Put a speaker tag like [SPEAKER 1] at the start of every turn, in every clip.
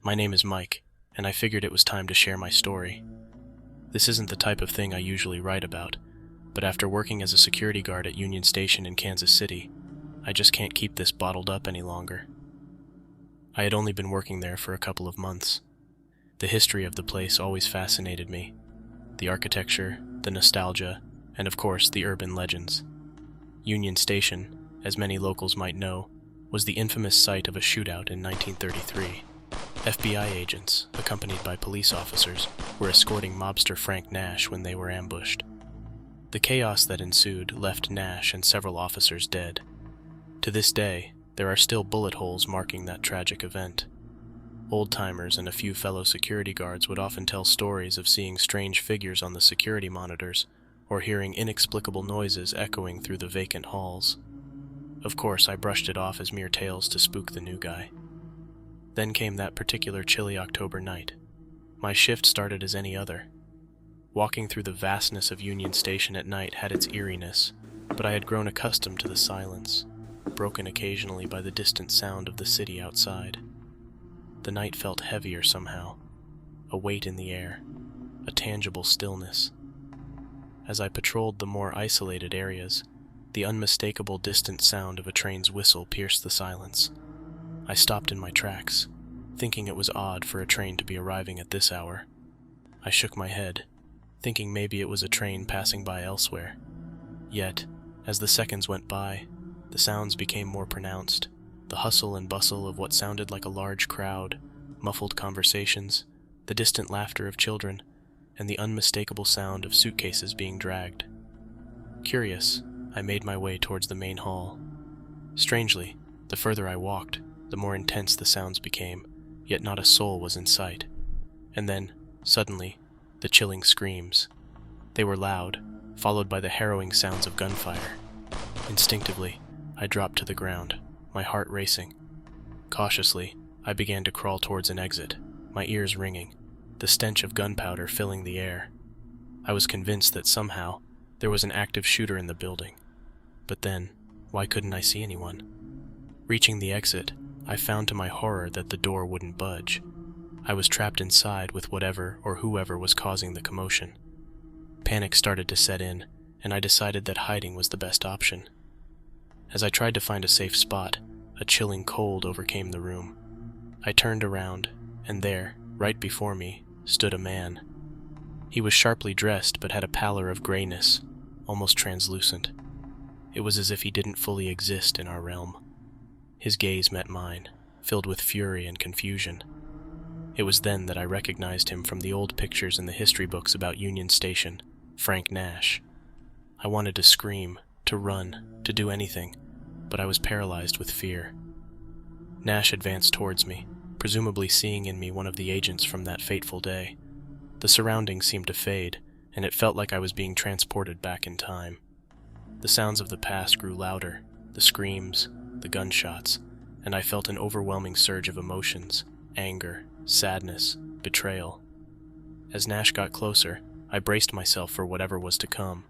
[SPEAKER 1] My name is Mike, and I figured it was time to share my story. This isn't the type of thing I usually write about, but after working as a security guard at Union Station in Kansas City, I just can't keep this bottled up any longer. I had only been working there for a couple of months. The history of the place always fascinated me. The architecture, the nostalgia, and of course the urban legends. Union Station, as many locals might know, was the infamous site of a shootout in 1933. FBI agents, accompanied by police officers, were escorting mobster Frank Nash when they were ambushed. The chaos that ensued left Nash and several officers dead. To this day, there are still bullet holes marking that tragic event. Old-timers and a few fellow security guards would often tell stories of seeing strange figures on the security monitors or hearing inexplicable noises echoing through the vacant halls. Of course, I brushed it off as mere tales to spook the new guy. Then came that particular chilly October night. My shift started as any other. Walking through the vastness of Union Station at night had its eeriness, but I had grown accustomed to the silence, broken occasionally by the distant sound of the city outside. The night felt heavier somehow, a weight in the air, a tangible stillness. As I patrolled the more isolated areas, the unmistakable distant sound of a train's whistle pierced the silence. I stopped in my tracks, thinking it was odd for a train to be arriving at this hour. I shook my head, thinking maybe it was a train passing by elsewhere. Yet, as the seconds went by, the sounds became more pronounced. The hustle and bustle of what sounded like a large crowd, muffled conversations, the distant laughter of children, and the unmistakable sound of suitcases being dragged. Curious, I made my way towards the main hall. Strangely, the further I walked, the more intense the sounds became, yet not a soul was in sight. And then, suddenly, the chilling screams. They were loud, followed by the harrowing sounds of gunfire. Instinctively, I dropped to the ground, my heart racing. Cautiously, I began to crawl towards an exit, my ears ringing, the stench of gunpowder filling the air. I was convinced that somehow there was an active shooter in the building. But then, why couldn't I see anyone? Reaching the exit, I found to my horror that the door wouldn't budge. I was trapped inside with whatever or whoever was causing the commotion. Panic started to set in, and I decided that hiding was the best option. As I tried to find a safe spot, a chilling cold overcame the room. I turned around, and there, right before me, stood a man. He was sharply dressed but had a pallor of grayness, almost translucent. It was as if he didn't fully exist in our realm. His gaze met mine, filled with fury and confusion. It was then that I recognized him from the old pictures in the history books about Union Station, Frank Nash. I wanted to scream, to run, to do anything, but I was paralyzed with fear. Nash advanced towards me, presumably seeing in me one of the agents from that fateful day. The surroundings seemed to fade, and it felt like I was being transported back in time. The sounds of the past grew louder, the screams, the gunshots, and I felt an overwhelming surge of emotions, anger, sadness, betrayal. As Nash got closer, I braced myself for whatever was to come.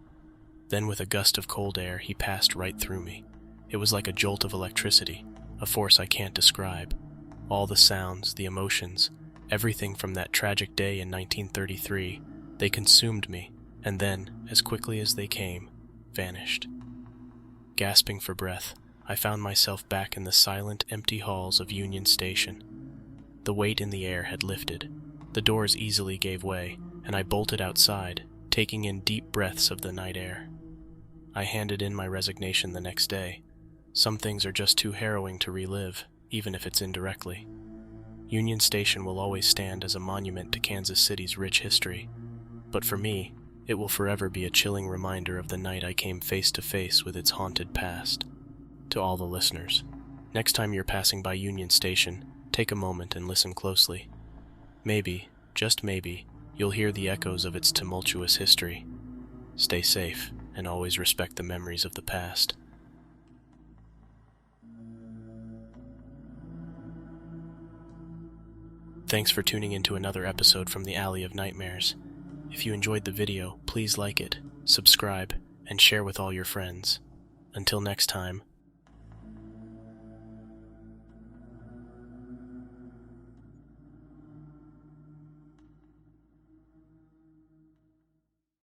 [SPEAKER 1] Then with a gust of cold air, he passed right through me. It was like a jolt of electricity, a force I can't describe. All the sounds, the emotions, everything from that tragic day in 1933, they consumed me, and then, as quickly as they came, vanished. Gasping for breath, I found myself back in the silent, empty halls of Union Station. The weight in the air had lifted. The doors easily gave way, and I bolted outside, taking in deep breaths of the night air. I handed in my resignation the next day. Some things are just too harrowing to relive, even if it's indirectly. Union Station will always stand as a monument to Kansas City's rich history, but for me, it will forever be a chilling reminder of the night I came face to face with its haunted past. To all the listeners, next time you're passing by Union Station, take a moment and listen closely. Maybe, just maybe, you'll hear the echoes of its tumultuous history. Stay safe, and always respect the memories of the past. Thanks for tuning in to another episode from the Alley of Nightmares. If you enjoyed the video, please like it, subscribe, and share with all your friends. Until next time,